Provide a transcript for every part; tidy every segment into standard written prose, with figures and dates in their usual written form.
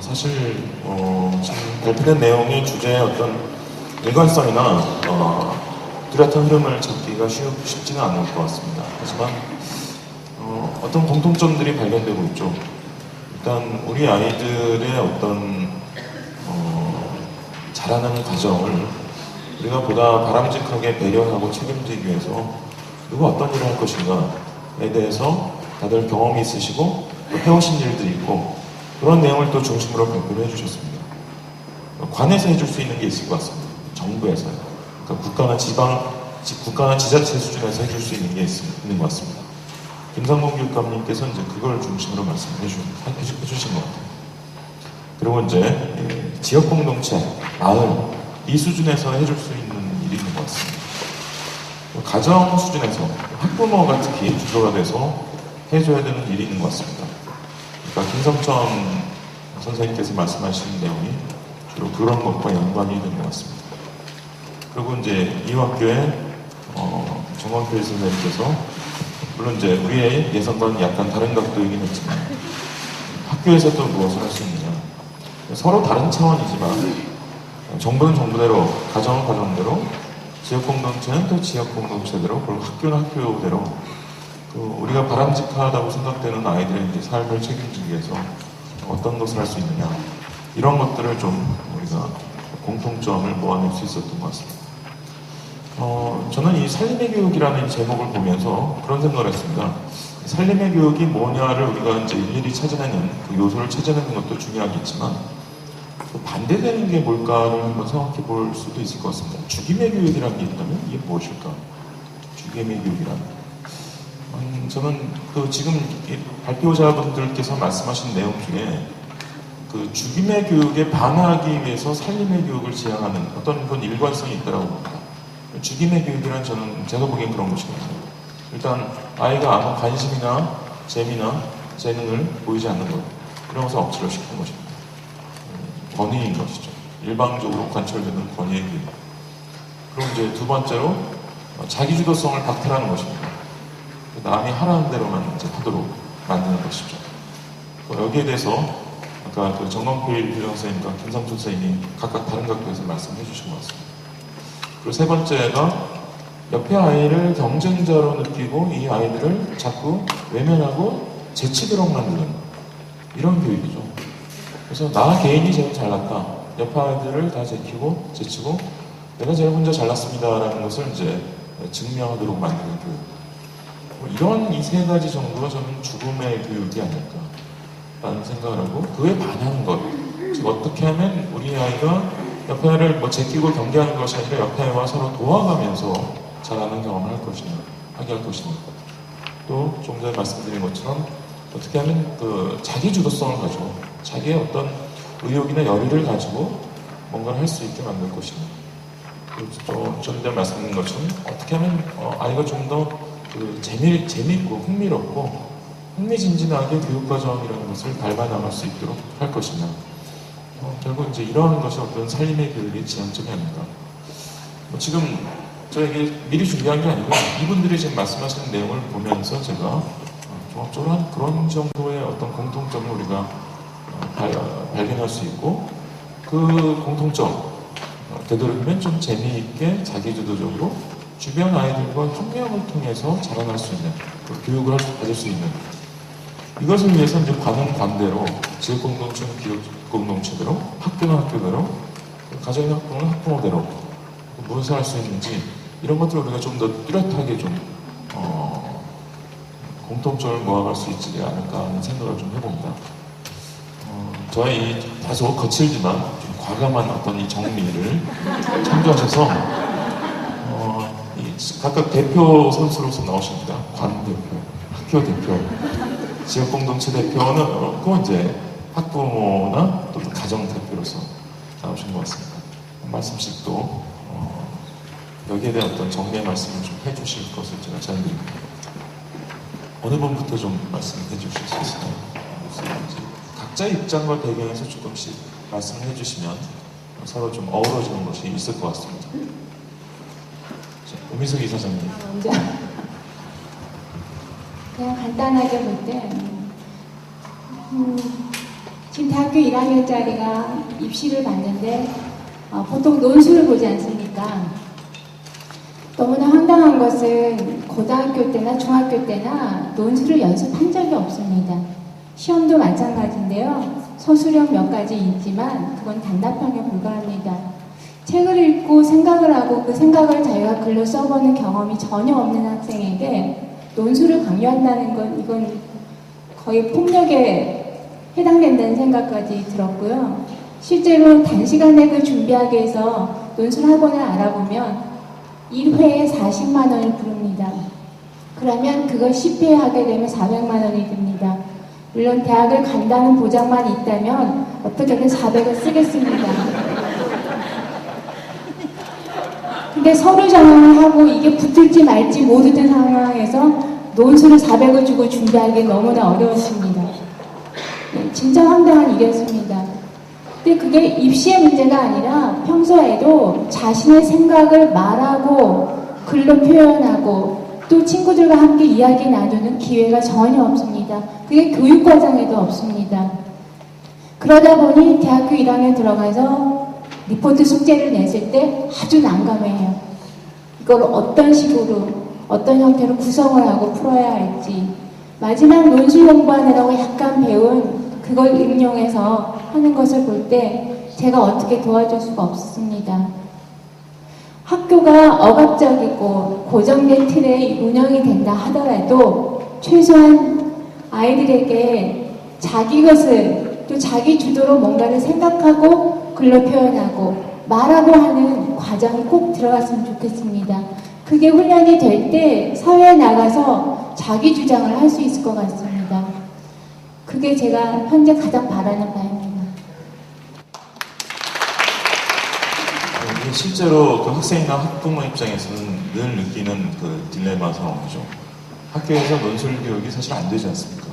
사실 지금 발표된 내용의 주제의 어떤 일관성이나 뚜렷한 흐름을 찾기가 쉽지는 않을 것 같습니다. 하지만 어떤 공통점들이 발견되고 있죠. 일단 우리 아이들의 어떤 자라나는 과정을 우리가 보다 바람직하게 배려하고 책임지기 위해서 누가 어떤 일을 할 것인가에 대해서 다들 경험이 있으시고 또 해오신 일들이 있고 그런 내용을 또 중심으로 발표를 해주셨습니다. 관에서 해줄 수 있는 게 있을 것 같습니다. 정부에서요. 그러니까 국가나 지자체 수준에서 해줄 수 있는 게 있는 것 같습니다. 김상곤 교육감님께서 이제 그걸 중심으로 말씀해 주신 것 같아요. 그리고 이제 지역 공동체, 마을 이 수준에서 해줄 수 있는 일이 있는 것 같습니다. 가정 수준에서 학부모가 특히 주도가 돼서 해줘야 되는 일이 있는 것 같습니다. 그러니까 김성천 선생님께서 말씀하신 내용이 주로 그런 것과 연관이 되는 것 같습니다. 그리고 이제 이 학교에 정원필 선생님께서 물론 이제 우리의 예상과는 약간 다른 각도이긴 했지만 학교에서 또 무엇을 할 수 있느냐 서로 다른 차원이지만 정부는 정부대로, 가정은 가정대로, 지역공동체는 또 지역공동체대로, 그리고 학교는 학교대로 우리가 바람직하다고 생각되는 아이들의 이제 삶을 책임지기 위해서 어떤 것을 할 수 있느냐 이런 것들을 좀 우리가 공통점을 모아낼 수 있었던 것 같습니다. 저는 이 살림의 교육이라는 제목을 보면서 그런 생각을 했습니다. 살림의 교육이 뭐냐를 우리가 이제 일일이 찾아내는 그 요소를 찾아내는 것도 중요하겠지만 또 반대되는 게 뭘까를 한번 생각해 볼 수도 있을 것 같습니다. 죽임의 교육이라는 게 있다면 이게 무엇일까? 죽임의 교육이라는 저는 지금 발표자분들께서 말씀하신 내용 중에 그 죽임의 교육에 반하기 위해서 살림의 교육을 지향하는 어떤 그런 일관성이 있다고 봅니다. 죽임의 교육이란 저는 제가 보기엔 그런 것이거든요. 일단 아이가 아무 관심이나 재미나 재능을 보이지 않는 것 이런 것을 억지로 시키는 것입니다. 권위인 것이죠. 일방적으로 관철되는 권위의 교육. 그리고 이제 두 번째로 자기주도성을 박탈하는 것입니다. 남이 하라는 대로만 이제 하도록 만드는 것이죠. 여기에 대해서 아까 그 정광필 교장 선생님과 김상춘 선생님이 각각 다른 각도에서 말씀해 주신 것 같습니다. 그리고 세 번째가 옆에 아이를 경쟁자로 느끼고 이 아이들을 자꾸 외면하고 제치도록 만드는 이런 교육이죠. 그래서 나 개인이 제일 잘났다. 옆에 아이들을 다 제치고 내가 제일 혼자 잘났습니다라는 것을 이제 증명하도록 만드는 교육. 이런 이 세 가지 정도가 저는 죽음의 교육이 아닐까라는 생각을 하고 그에 반하는 것. 즉 어떻게 하면 우리 아이가 옆에 아이를 제끼고 경계하는 것이 아니라 옆에 아이와 서로 도와가면서 자라는 경험을 하게 할 것이냐. 또 좀 전에 말씀드린 것처럼 어떻게 하면 자기 주도성을 가지고 자기의 어떤 의욕이나 열의를 가지고 뭔가를 할 수 있게 만들 것이냐. 그리고 또 전에 말씀드린 것처럼 어떻게 하면 아이가 좀 더 재미있고 흥미롭고 흥미진진하게 교육과정이라는 것을 밟아 나갈 수 있도록 할 것이냐. 결국 이제 이러한 것이 어떤 살림의 교육의 지향점이 아닌가. 지금 저에게 미리 준비한 게 아니고 이분들이 지금 말씀하시는 내용을 보면서 제가 종합적으로 한 그런 정도의 어떤 공통점을 우리가 발견할 수 있고 그 공통점 되도록이면 좀 재미있게 자기주도적으로 주변 아이들과 협력을 통해서 자라날 수 있는 교육을 받을 수 있는 이것을 위해서 이제 관은 관대로 지역공동체는 지역공동체대로 학교는 학교대로 가정의 학부모는 학부모대로 무엇을 할 수 있는지 이런 것들을 우리가 좀 더 뚜렷하게 좀 공통점을 모아갈 수 있지 않을까 하는 생각을 좀 해봅니다. 저의 이 다소 거칠지만 좀 과감한 어떤 이 정리를 참조하셔서 각각 대표 선수로서 나오십니다. 관 대표, 학교 대표, 지역 공동체 대표는 그건 이제 학부모나 또 가정 대표로서 나오신 것 같습니다. 한 말씀씩 또 여기에 대한 어떤 정리의 말씀을 좀 해주실 것을 제가 제안드립니다. 어느 분부터 좀 말씀해 주실 수 있을까요? 각자의 입장과 배경에서 조금씩 말씀을 해주시면 서로 좀 어우러지는 것이 있을 것 같습니다. 오미숙 이사장님. 먼저 그냥 간단하게 볼 때 지금 대학교 1학년짜리가 입시를 봤는데 보통 논술을 보지 않습니까? 너무나 황당한 것은 고등학교 때나 중학교 때나 논술을 연습한 적이 없습니다. 시험도 마찬가지인데요. 서술형 몇 가지 있지만 그건 단답형에 불과합니다. 책을 읽고 생각을 하고 그 생각을 자기가 글로 써보는 경험이 전혀 없는 학생에게 논술을 강요한다는 건 이건 거의 폭력에 해당된다는 생각까지 들었고요. 실제로 단시간에 그 준비하기 위해서 논술 학원을 알아보면 1회에 40만 원을 부릅니다. 그러면 그걸 10회 하게 되면 400만 원이 듭니다. 물론 대학을 간다는 보장만 있다면 어떻게든 400을 쓰겠습니다. 근데 서류 정황을 하고 이게 붙을지 말지 모르는 상황에서 논술을 400을 주고 준비하기 너무나 어려웠습니다. 네, 진짜 황당한 일이었습니다. 근데 그게 입시의 문제가 아니라 평소에도 자신의 생각을 말하고 글로 표현하고 또 친구들과 함께 이야기 나누는 기회가 전혀 없습니다. 그게 교육과정에도 없습니다. 그러다 보니 대학교 1학년 들어가서 리포트 숙제를 냈을 때 아주 난감해요. 이걸 어떤 식으로, 어떤 형태로 구성을 하고 풀어야 할지. 마지막 논술 공부하느라고 약간 배운 그걸 응용해서 하는 것을 볼 때 제가 어떻게 도와줄 수가 없습니다. 학교가 억압적이고 고정된 틀에 운영이 된다 하더라도 최소한 아이들에게 자기 것을 또 자기 주도로 뭔가를 생각하고 글로 표현하고 말하고 하는 과정이 꼭 들어갔으면 좋겠습니다. 그게 훈련이 될 때 사회에 나가서 자기 주장을 할 수 있을 것 같습니다. 그게 제가 현재 가장 바라는 바입니다. 실제로 그 학생이나 학부모 입장에서는 늘 느끼는 그 딜레마 상황이죠. 학교에서 논술 교육이 사실 안 되지 않습니까?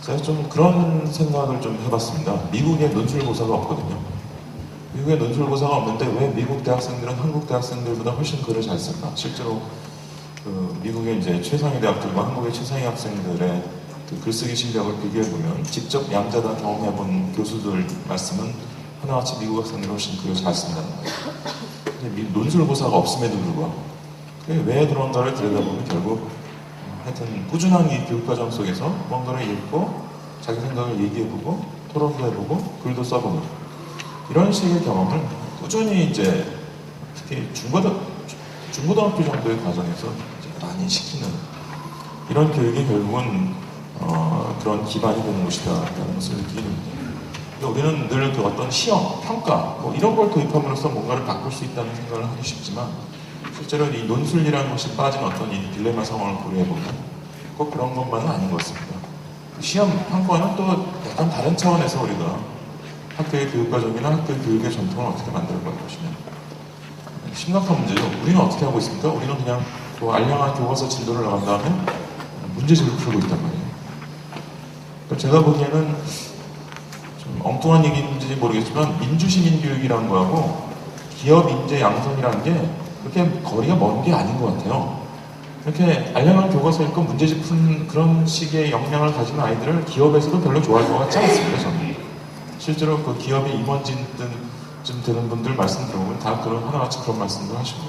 제가 좀 그런 생각을 좀 해봤습니다. 미국에 논술고사가 없거든요. 미국에 논술고사가 없는데 왜 미국 대학생들은 한국 대학생들보다 훨씬 글을 잘 쓸까? 실제로 그 미국의 이제 최상위 대학들과 한국의 최상위 학생들의 그 글쓰기 실력을 비교해보면 직접 양자다 경험해본 교수들 말씀은 하나같이 미국 학생들이 훨씬 글을 잘 쓴다는 거예요. 논술고사가 없음에도 불구하고 왜 그런가를 들여다보면 결국 하여튼 꾸준한 이 교육과정 속에서 뭔가를 읽고 자기 생각을 얘기해보고 토론도 해보고 글도 써보는 이런 식의 경험을 꾸준히 이제 특히 중고등학교 정도의 과정에서 이제 많이 시키는 이런 교육이 결국은 그런 기반이 되는 것이다라는 것을 느끼는 우리는 늘 그 어떤 시험, 평가 뭐 이런 걸 도입함으로써 뭔가를 바꿀 수 있다는 생각을 하기 쉽지만 실제로 이 논술이라는 것이 빠진 어떤 이 딜레마 상황을 고려해보면 꼭 그런 것만은 아닌 것 같습니다. 시험, 평가는 또 약간 다른 차원에서 우리가 학교의 교육과정이나 학교의 교육의 전통을 어떻게 만들어갈 것이냐 심각한 문제죠. 우리는 어떻게 하고 있습니까? 우리는 그냥 그 알량한 교과서 진도를 나간 다음에 문제집을 풀고 있단 말이에요. 제가 보기에는 좀 엉뚱한 얘기인지 모르겠지만 민주시민교육이라는 거하고 기업인재 양성이라는 게 그렇게 거리가 먼 게 아닌 것 같아요. 이렇게 알량한 교과서 읽고 문제집 푸는 그런 식의 역량을 가진 아이들을 기업에서도 별로 좋아할 것 같지 않습니다, 저는. 실제로 그 기업의 임원진쯤 되는 분들 말씀 들어보면 다 그런 하나같이 그런 말씀도 하시고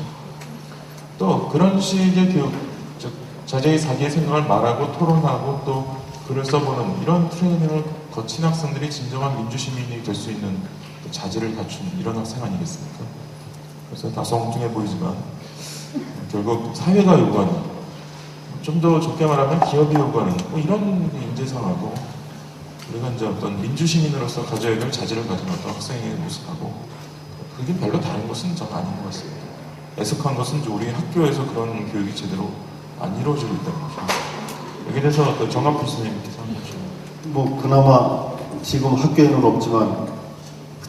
또 그런 식의 교육, 즉 자기의 생각을 말하고 토론하고 또 글을 써보는 이런 트레이닝을 거친 학생들이 진정한 민주시민이 될 수 있는 자질을 갖춘 이런 학생 아니겠습니까? 그래서 다소 엉뚱해 보이지만 결국 사회가 요구하는 좀 더 좋게 말하면 기업이 요구하는 뭐 이런 인재상하고 우리가 이제 어떤 민주시민으로서 가져야 될 자질을 가진 어떤 학생의 모습하고 그게 별로 다른 것은 전 아닌 것 같습니다. 애석한 것은 이제 우리 학교에서 그런 교육이 제대로 안 이루어지고 있다는 거죠. 여기에 대해서 또 정합 교수님께서 뭐 그나마 지금 학교에는 없지만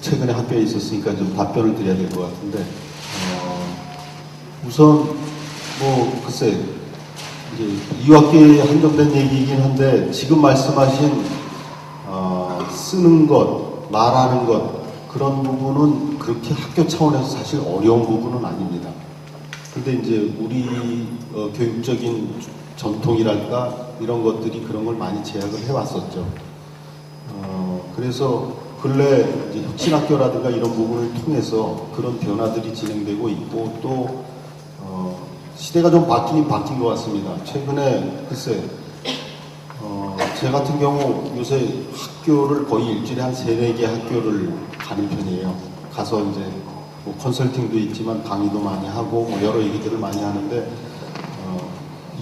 최근에 학교에 있었으니까 좀 답변을 드려야 될 것 같은데 우선 뭐 글쎄 이제 이학기에 한정된 얘기이긴 한데 지금 말씀하신 쓰는 것, 말하는 것 그런 부분은 그렇게 학교 차원에서 사실 어려운 부분은 아닙니다. 근데 이제 우리 교육적인 전통이랄까 이런 것들이 그런 걸 많이 제약을 해왔었죠. 그래서 근래 이제 혁신학교라든가 이런 부분을 통해서 그런 변화들이 진행되고 있고 또 시대가 좀 바뀌긴 바뀐 것 같습니다. 최근에 글쎄 제 같은 경우 요새 학교를 거의 일주일에 한 3-4개 학교를 가는 편이에요. 가서 이제 뭐 컨설팅도 있지만 강의도 많이 하고 뭐 여러 얘기들을 많이 하는데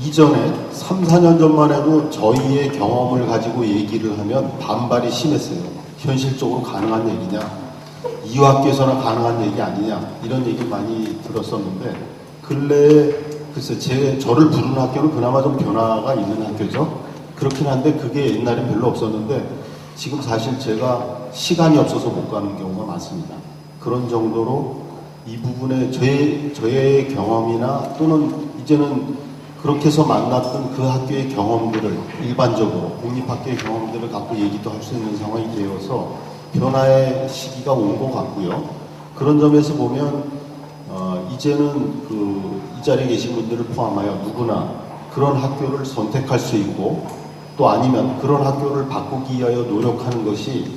이전에 3-4년 전만 해도 저희의 경험을 가지고 얘기를 하면 반발이 심했어요. 현실적으로 가능한 얘기냐, 이화학교에서나 가능한 얘기 아니냐 이런 얘기 많이 들었었는데 근래에 글쎄 저를 부르는 학교는 그나마 좀 변화가 있는 학교죠. 그렇긴 한데 그게 옛날엔 별로 없었는데 지금 사실 제가 시간이 없어서 못 가는 경우가 많습니다. 그런 정도로 이 부분에 저의 경험이나 또는 이제는 그렇게 해서 만났던 그 학교의 경험들을 일반적으로 공립학교의 경험들을 갖고 얘기도 할 수 있는 상황이 되어서 변화의 시기가 온 것 같고요. 그런 점에서 보면 이제는 이 자리에 계신 분들을 포함하여 누구나 그런 학교를 선택할 수 있고 또 아니면 그런 학교를 바꾸기 위하여 노력하는 것이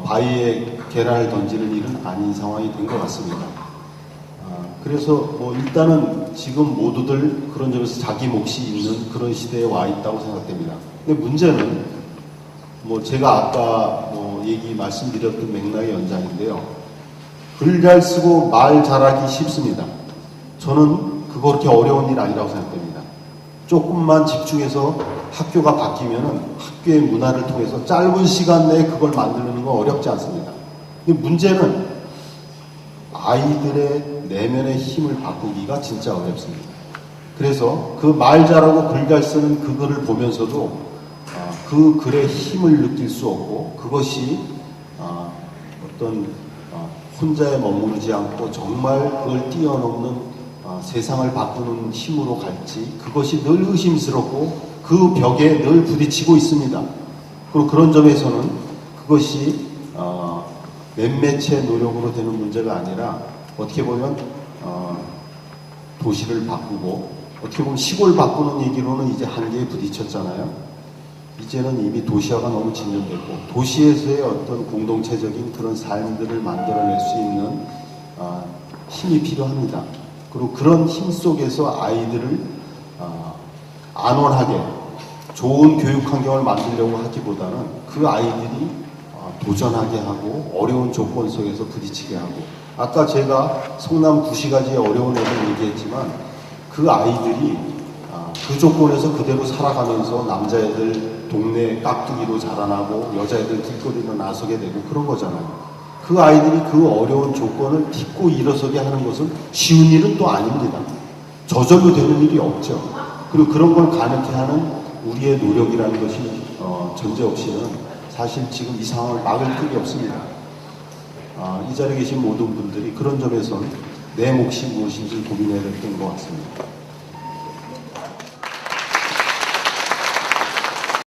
바위에 계란을 던지는 일은 아닌 상황이 된 것 같습니다. 그래서 뭐 일단은 지금 모두들 그런 점에서 자기 몫이 있는 그런 시대에 와 있다고 생각됩니다. 근데 문제는 뭐 제가 아까 뭐 말씀드렸던 맥락의 연장인데요. 글 잘 쓰고 말 잘하기 쉽습니다. 저는 그거 그렇게 어려운 일 아니라고 생각됩니다. 조금만 집중해서 학교가 바뀌면은 학교의 문화를 통해서 짧은 시간 내에 그걸 만드는 건 어렵지 않습니다. 근데 문제는 아이들의 내면의 힘을 바꾸기가 진짜 어렵습니다. 그래서 그 말 잘하고 글 잘 쓰는 그 글을 보면서도 그 글의 힘을 느낄 수 없고 그것이 어떤 혼자에 머무르지 않고 정말 그걸 뛰어넘는 세상을 바꾸는 힘으로 갈지 그것이 늘 의심스럽고 그 벽에 늘 부딪히고 있습니다. 그리고 그런 점에서는 그것이 몇몇의 노력으로 되는 문제가 아니라 어떻게 보면 도시를 바꾸고 어떻게 보면 시골 바꾸는 얘기로는 이제 한계에 부딪혔잖아요. 이제는 이미 도시화가 너무 진전되고 도시에서의 어떤 공동체적인 그런 삶들을 만들어낼 수 있는 힘이 필요합니다. 그리고 그런 힘 속에서 아이들을 안온하게 좋은 교육 환경을 만들려고 하기보다는 그 아이들이 도전하게 하고 어려운 조건 속에서 부딪히게 하고 아까 제가 성남 구시가지의 어려운 애들 얘기했지만 그 아이들이 그 조건에서 그대로 살아가면서 남자애들 동네 깍두기로 자라나고 여자애들 길거리로 나서게 되고 그런 거잖아요. 그 아이들이 그 어려운 조건을 딛고 일어서게 하는 것은 쉬운 일은 또 아닙니다. 저절로 되는 일이 없죠. 그리고 그런 걸 가능케 하는 우리의 노력이라는 것이 전제 없이는 사실 지금 이 상황을 막을 길이 없습니다. 이 자리에 계신 모든 분들이 그런 점에서는 내 몫이 무엇인지 고민해야 될 때인 것 같습니다.